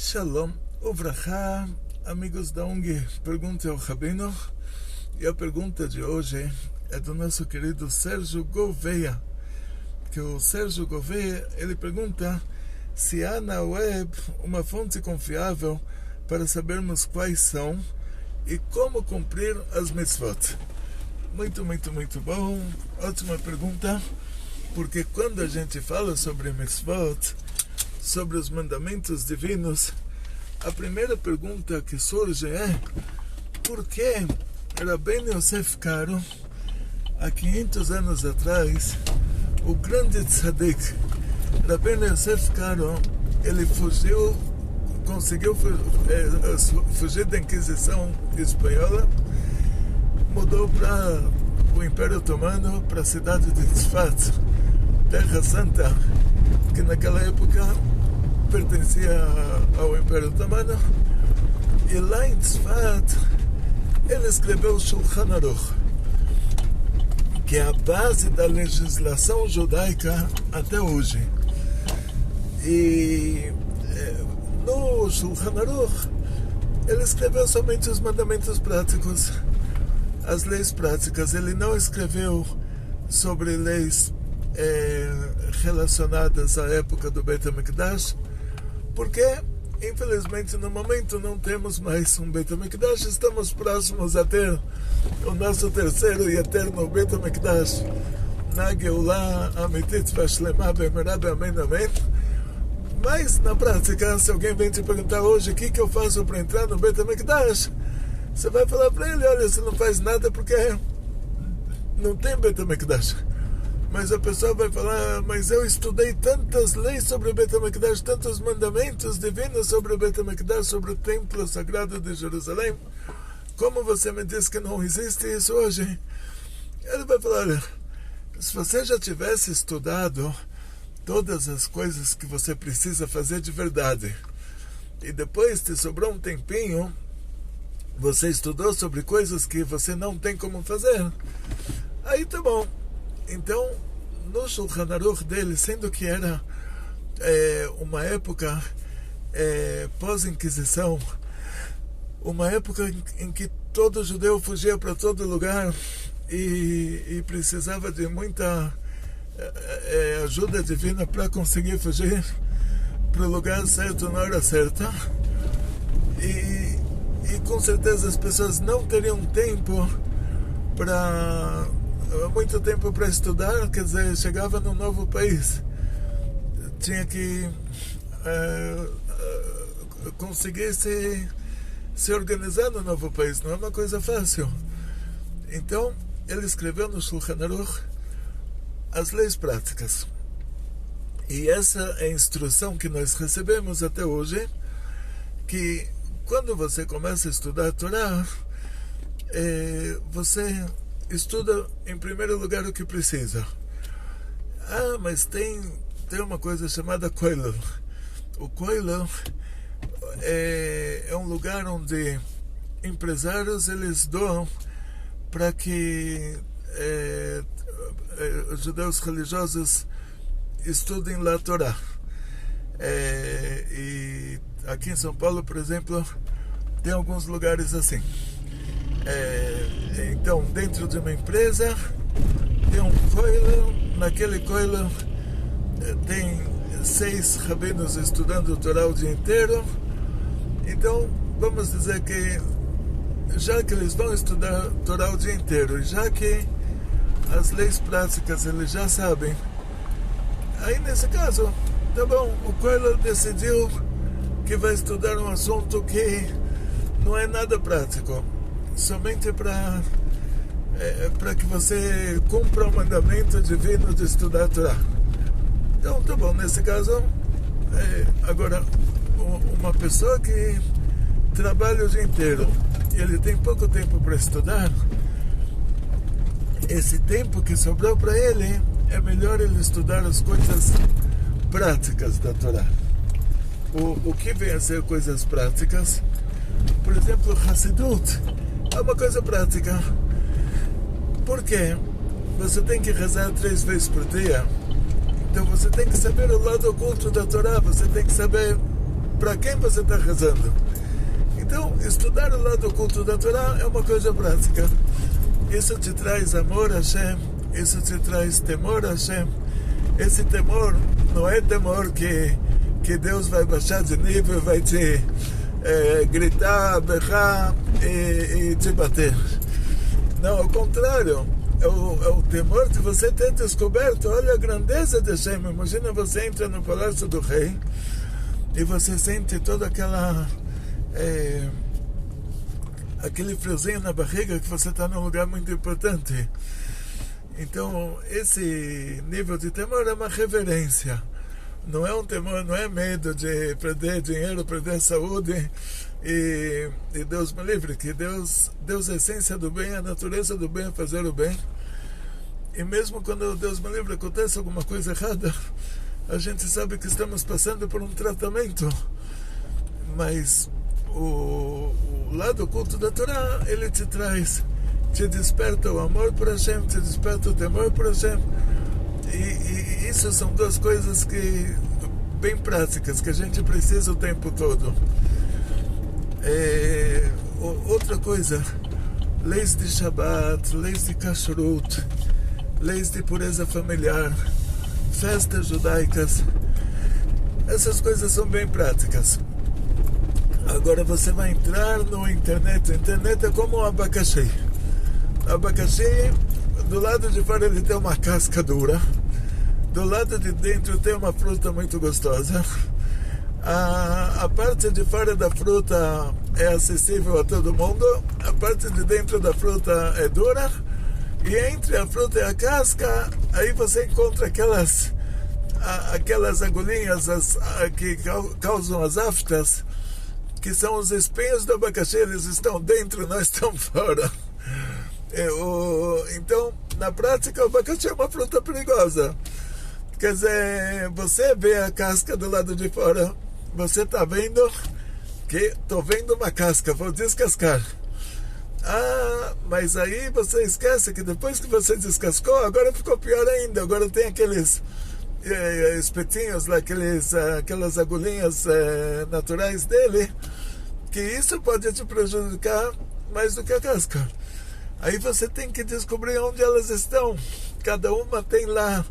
Shalom, Uvrachá, amigos da ONG Pergunta ao Rabino. E a pergunta de hoje é do nosso querido Sérgio Gouveia. Que o Sérgio Gouveia, ele pergunta se há na web uma fonte confiável para sabermos quais são e como cumprir as mitzvot. Muito bom, ótima pergunta, porque quando a gente fala sobre mitzvot, sobre os mandamentos divinos, a primeira pergunta que surge é: por que Rabbeinu Yosef Karo, há 500 anos atrás, o grande tzaddik Rabbeinu Yosef Karo, ele conseguiu fugir da Inquisição espanhola, mudou para o Império Otomano, para a cidade de Tzfat, Terra Santa, que naquela época pertencia ao Império Otomano, e lá em Tzfat ele escreveu o Shulchan Aruch, que é a base da legislação judaica até hoje. E no Shulchan Aruch ele escreveu somente os mandamentos práticos, as leis práticas. Ele não escreveu sobre leis relacionadas à época do Beit HaMikdash, porque infelizmente no momento não temos mais um Beit HaMikdash. Estamos próximos a ter o nosso terceiro e eterno Beit HaMikdash na Geulah Amitit Vashlema B'Mera B'Amen Amen. Mas na prática, se alguém vem te perguntar hoje o que eu faço para entrar no Beit HaMikdash, você vai falar para ele: olha, você não faz nada porque não tem Beit HaMikdash. Mas a pessoa vai falar: mas eu estudei tantas leis sobre o Beit HaMikdash, tantos mandamentos divinos sobre o Beit HaMikdash, sobre o Templo Sagrado de Jerusalém, como você me diz que não existe isso hoje? Ele vai falar: olha, se você já tivesse estudado todas as coisas que você precisa fazer de verdade, e depois te sobrou um tempinho, você estudou sobre coisas que você não tem como fazer, aí tá bom. Então, no Shulchan Aruch dele, sendo que era uma época pós-Inquisição, uma época em que todo judeu fugia para todo lugar e precisava de muita ajuda divina para conseguir fugir para o lugar certo na hora certa, e com certeza as pessoas não teriam muito tempo para estudar. Quer dizer, chegava num novo país, tinha que conseguir se organizar no novo país, não é uma coisa fácil. Então ele escreveu no Shulchan Aruch as leis práticas, e essa é a instrução que nós recebemos até hoje, que quando você começa a estudar a Torá, você estuda em primeiro lugar o que precisa. Mas tem uma coisa chamada Koilel. O Koilel é um lugar onde empresários eles doam para que os judeus religiosos estudem lá a Torá. E aqui em São Paulo, por exemplo, tem alguns lugares assim. Então, dentro de uma empresa tem um koilel. Naquele koilel tem 6 rabinos estudando o Torá o dia inteiro. Então, vamos dizer que já que eles vão estudar Torá o dia inteiro, e já que as leis práticas eles já sabem, aí nesse caso, tá bom, o koilel decidiu que vai estudar um assunto que não é nada prático, somente para que você cumpra o mandamento divino de estudar a Torá. Então, tá bom, nesse caso, agora, uma pessoa que trabalha o dia inteiro e ele tem pouco tempo para estudar, esse tempo que sobrou para ele, é melhor ele estudar as coisas práticas da Torá. O que vem a ser coisas práticas? Por exemplo, Hassidut é uma coisa prática. Por quê? Você tem que rezar 3 vezes por dia. Então você tem que saber o lado oculto da Torá. Você tem que saber para quem você está rezando. Então, estudar o lado oculto da Torá é uma coisa prática. Isso te traz amor a Hashem, isso te traz temor a Hashem. Esse temor não é temor que Deus vai baixar de nível, vai te gritar, berrar e te bater. Não, ao contrário, é o temor de você ter descoberto, olha a grandeza de Hashem. Imagina você entra no palácio do rei e você sente toda aquele friozinho na barriga que você está num lugar muito importante. Então, esse nível de temor é uma reverência. Não é um temor, não é medo de perder dinheiro, perder saúde e Deus me livre, que Deus é a essência do bem, a natureza do bem é fazer o bem. E mesmo quando Deus me livre acontece alguma coisa errada, a gente sabe que estamos passando por um tratamento. Mas o lado oculto da Torá, ele te traz, te desperta o amor por Hashem, te desperta o temor por Hashem. E isso são duas coisas bem práticas, que a gente precisa o tempo todo. Outra coisa, leis de Shabbat, leis de Kashrut, leis de pureza familiar, festas judaicas, essas coisas são bem práticas. Agora você vai entrar no internet. A internet é como um abacaxi. O abacaxi, do lado de fora ele tem uma casca dura, do lado de dentro tem uma fruta muito gostosa. A parte de fora da fruta é acessível a todo mundo, a parte de dentro da fruta é dura, e entre a fruta e a casca, aí você encontra aquelas agulhinhas que causam as aftas, que são os espinhos do abacaxi. Eles estão dentro, não estão fora. Então, na prática, o abacaxi é uma fruta perigosa. Quer dizer, você vê a casca do lado de fora, você está vendo que estou vendo uma casca, vou descascar. Mas aí você esquece que depois que você descascou, agora ficou pior ainda. Agora tem aqueles espetinhos lá, aquelas agulhinhas naturais dele, que isso pode te prejudicar mais do que a casca. Aí você tem que descobrir onde elas estão. Cada uma tem lá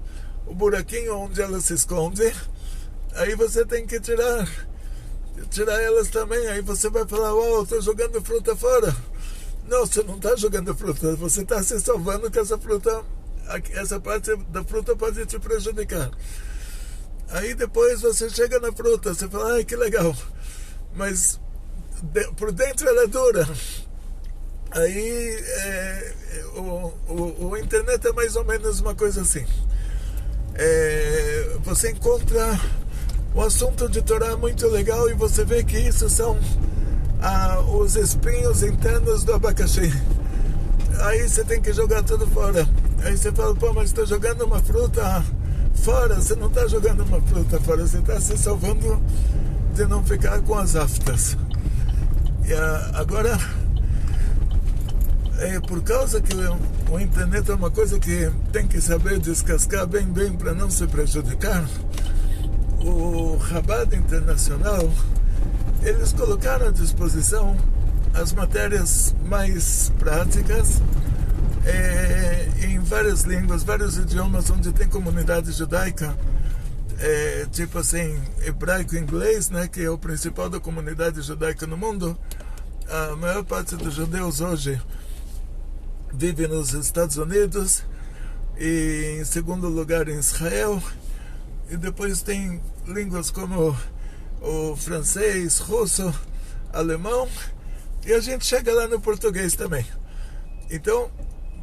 o buraquinho onde ela se esconde. Aí você tem que tirar elas também. Aí você vai falar: "Uau, estou jogando fruta fora". Não, você não está jogando fruta, você está se salvando que essa parte da fruta pode te prejudicar. Aí depois você chega na fruta, você fala: "Ai, que legal", mas por dentro ela é dura. Aí o internet é mais ou menos uma coisa assim. Você encontra um assunto de Torá muito legal e você vê que isso são os espinhos internos do abacaxi. Aí você tem que jogar tudo fora. Aí você fala: "Pô, mas estou jogando uma fruta fora". Você não está jogando uma fruta fora, você está se salvando de não ficar com as aftas. E agora, por causa que o internet é uma coisa que tem que saber descascar bem para não se prejudicar, o Chabad Internacional, eles colocaram à disposição as matérias mais práticas em várias línguas, vários idiomas onde tem comunidade judaica, tipo assim, hebraico e inglês, né, que é o principal da comunidade judaica no mundo. A maior parte dos judeus hoje vive nos Estados Unidos e, em segundo lugar, em Israel. E depois tem línguas como o francês, russo, alemão, e a gente chega lá no português também. Então,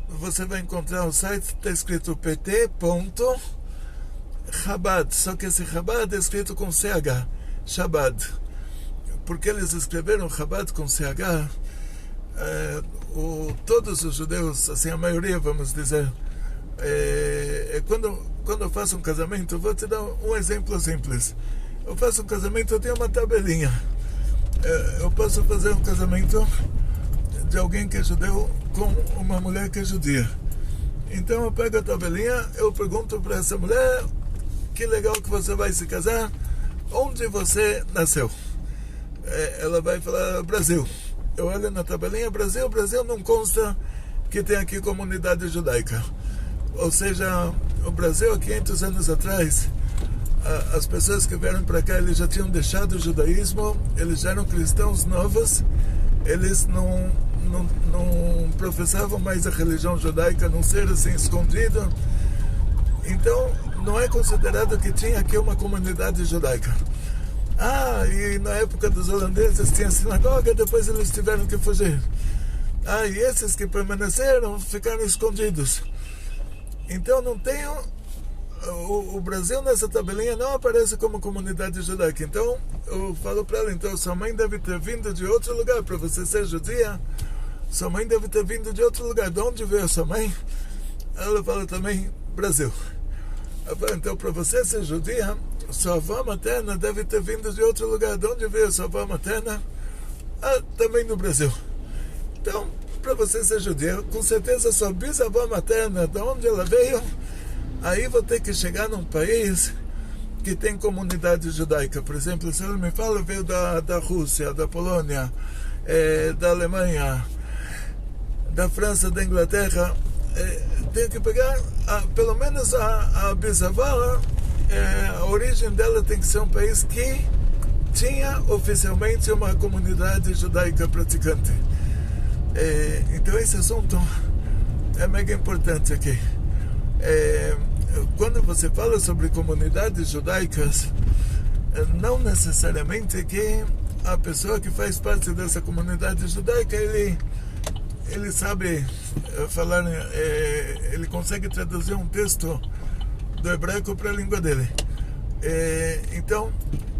você vai encontrar o site, está escrito pt.chabad, só que esse Chabad é escrito com CH, Shabad. Porque eles escreveram Chabad com CH, todos os judeus, assim, a maioria, vamos dizer, quando eu faço um casamento, vou te dar um exemplo simples. Eu faço um casamento, eu tenho uma tabelinha. Eu posso fazer um casamento de alguém que é judeu com uma mulher que é judia. Então eu pego a tabelinha, eu pergunto para essa mulher: "Que legal que você vai se casar, onde você nasceu?" ela vai falar Brasil. Eu olho na tabelinha Brasil não consta que tem aqui comunidade judaica. Ou seja, o Brasil há 500 anos atrás, as pessoas que vieram para cá, eles já tinham deixado o judaísmo, eles já eram cristãos novos, eles não professavam mais a religião judaica, não ser assim escondido. Então, não é considerado que tinha aqui uma comunidade judaica. E na época dos holandeses tinha sinagoga, depois eles tiveram que fugir. E esses que permaneceram ficaram escondidos. Então não tem... O Brasil nessa tabelinha não aparece como comunidade judaica. Então eu falo para ela, então sua mãe deve ter vindo de outro lugar. Para você ser judia, sua mãe deve ter vindo de outro lugar. De onde veio sua mãe? Ela fala também, Brasil. Eu falo, então para você ser judia, sua avó materna deve ter vindo de outro lugar. De onde veio sua avó materna? Também no Brasil. Então, para você ser judia, com certeza sua bisavó materna, de onde ela veio, aí vou ter que chegar num país que tem comunidade judaica. Por exemplo, se ela me fala, veio da Rússia, da Polônia, da Alemanha, da França, da Inglaterra, tenho que pegar pelo menos a bisavó, a origem dela tem que ser um país que tinha oficialmente uma comunidade judaica praticante. Então esse assunto é mega importante aqui. Quando você fala sobre comunidades judaicas, não necessariamente que a pessoa que faz parte dessa comunidade judaica ele sabe falar, ele consegue traduzir um texto do hebraico para a língua dele. Então,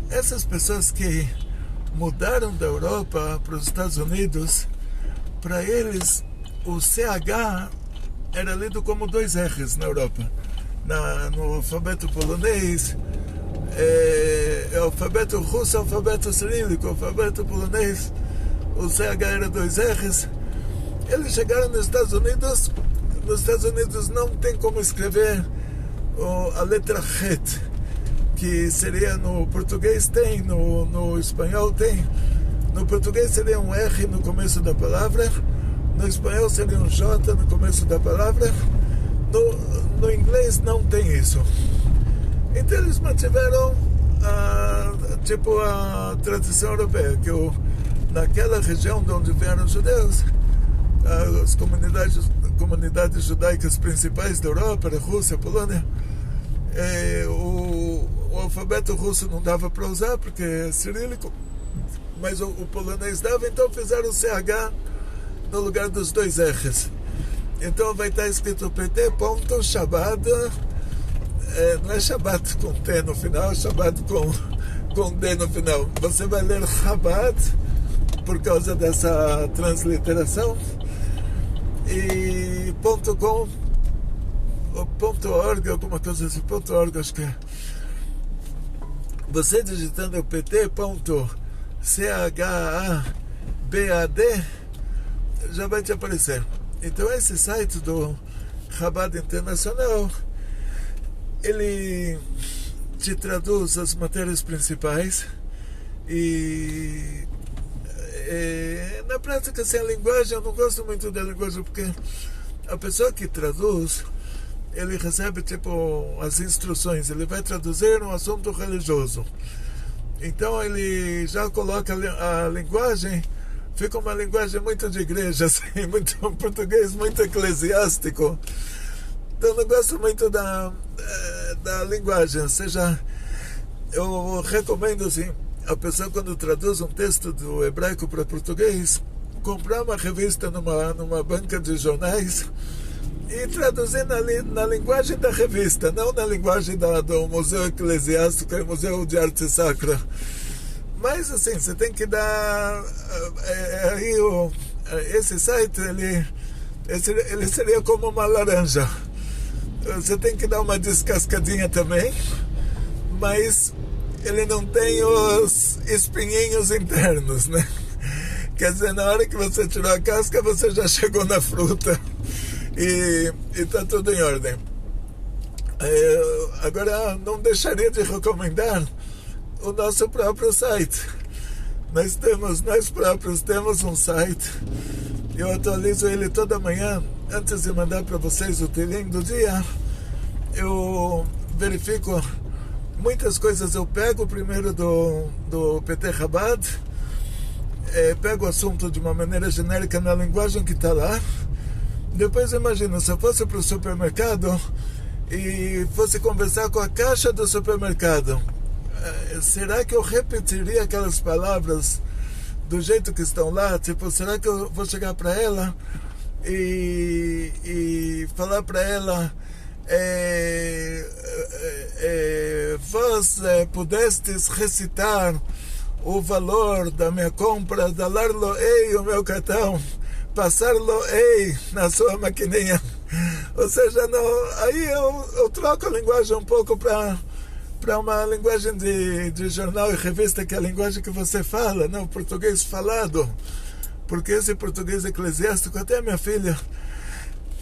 essas pessoas que mudaram da Europa para os Estados Unidos, para eles o CH era lido como 2 R's na Europa. No alfabeto polonês, alfabeto russo, alfabeto cirílico, alfabeto polonês, o CH era 2 R's. Eles chegaram nos Estados Unidos não tem como escrever a letra Het, que seria no português tem, no espanhol tem. No português seria um R no começo da palavra, no espanhol seria um J no começo da palavra, no inglês não tem isso. Então eles mantiveram a tradição europeia, que naquela região de onde vieram os judeus, as comunidades judaicas principais da Europa, da Rússia, Polônia, o alfabeto russo não dava para usar porque é cirílico, mas o polonês dava, então fizeram o CH no lugar dos 2 R's. Então vai estar escrito pt.shabbat, não é Shabbat com T no final, é Shabbat com D no final. Você vai ler Chabad por causa dessa transliteração. E .com ou .org, alguma coisa assim, .org acho que é. Você digitando pt.chhabad já vai te aparecer. Então esse site do Chabad Internacional, ele te traduz as matérias principais e na prática, assim, a linguagem, eu não gosto muito da linguagem porque a pessoa que traduz, ele recebe as instruções, ele vai traduzir um assunto religioso, então ele já coloca a linguagem, fica uma linguagem muito de igreja, assim, muito português, muito eclesiástico. Então eu não gosto muito da linguagem. Ou seja, eu recomendo assim, a pessoa quando traduz um texto do hebraico para português, comprar uma revista numa banca de jornais e traduzir na linguagem da revista, não na linguagem do Museu Eclesiástico e Museu de Arte Sacra. Mas assim, você tem que dar esse site, ele seria como uma laranja. Você tem que dar uma descascadinha também, mas ele não tem os espinhinhos internos, né? Quer dizer, na hora que você tirou a casca, você já chegou na fruta e está tudo em ordem. Agora, não deixaria de recomendar o nosso próprio site. Nós próprios temos um site. Eu atualizo ele toda manhã. Antes de mandar para vocês o Tehillim do dia, eu verifico muitas coisas. Eu pego primeiro do PT Chabad, pego o assunto de uma maneira genérica na linguagem que está lá. Depois imagina, se eu fosse para o supermercado e fosse conversar com a caixa do supermercado, será que eu repetiria aquelas palavras do jeito que estão lá? Tipo, será que eu vou chegar para ela e falar para ela, vós pudestes recitar o valor da minha compra, dar-lo-ei o meu cartão, passar-lo-ei na sua maquininha? Ou seja, aí eu troco a linguagem um pouco para uma linguagem de jornal e revista, que é a linguagem que você fala, o português falado. Porque esse português eclesiástico, até a minha filha,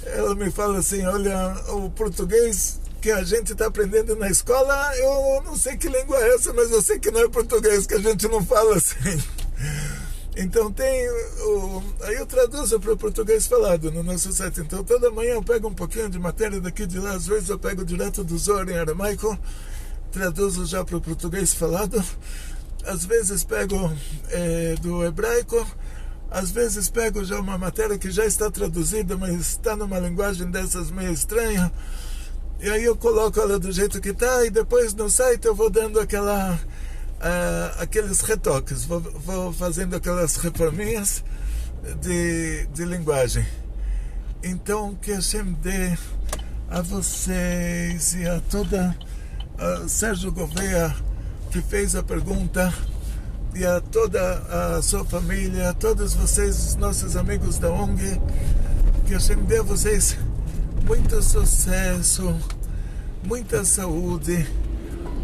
ela me fala assim, olha, o português que a gente está aprendendo na escola, eu não sei que língua é essa, mas eu sei que não é português, que a gente não fala assim. Então aí eu traduzo para o português falado no nosso site. Então toda manhã eu pego um pouquinho de matéria daqui e de lá. Às vezes eu pego direto do Zohar em aramaico, traduzo já para o português falado. Às vezes pego do hebraico. Às vezes pego já uma matéria que já está traduzida, mas está numa linguagem dessas meio estranha. E aí eu coloco ela do jeito que está, e depois no site eu vou dando aqueles retoques, vou fazendo aquelas reforminhas de linguagem. Então, que Hashem dê a vocês e a toda Sérgio Gouveia, que fez a pergunta, e a toda a sua família, a todos vocês, os nossos amigos da ONG, que Hashem dê a vocês muito sucesso, muita saúde,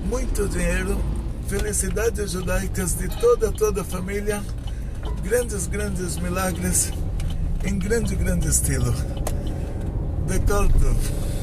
muito dinheiro, felicidades judaicas de toda a família, grandes milagres em grande estilo. Bekol Tov.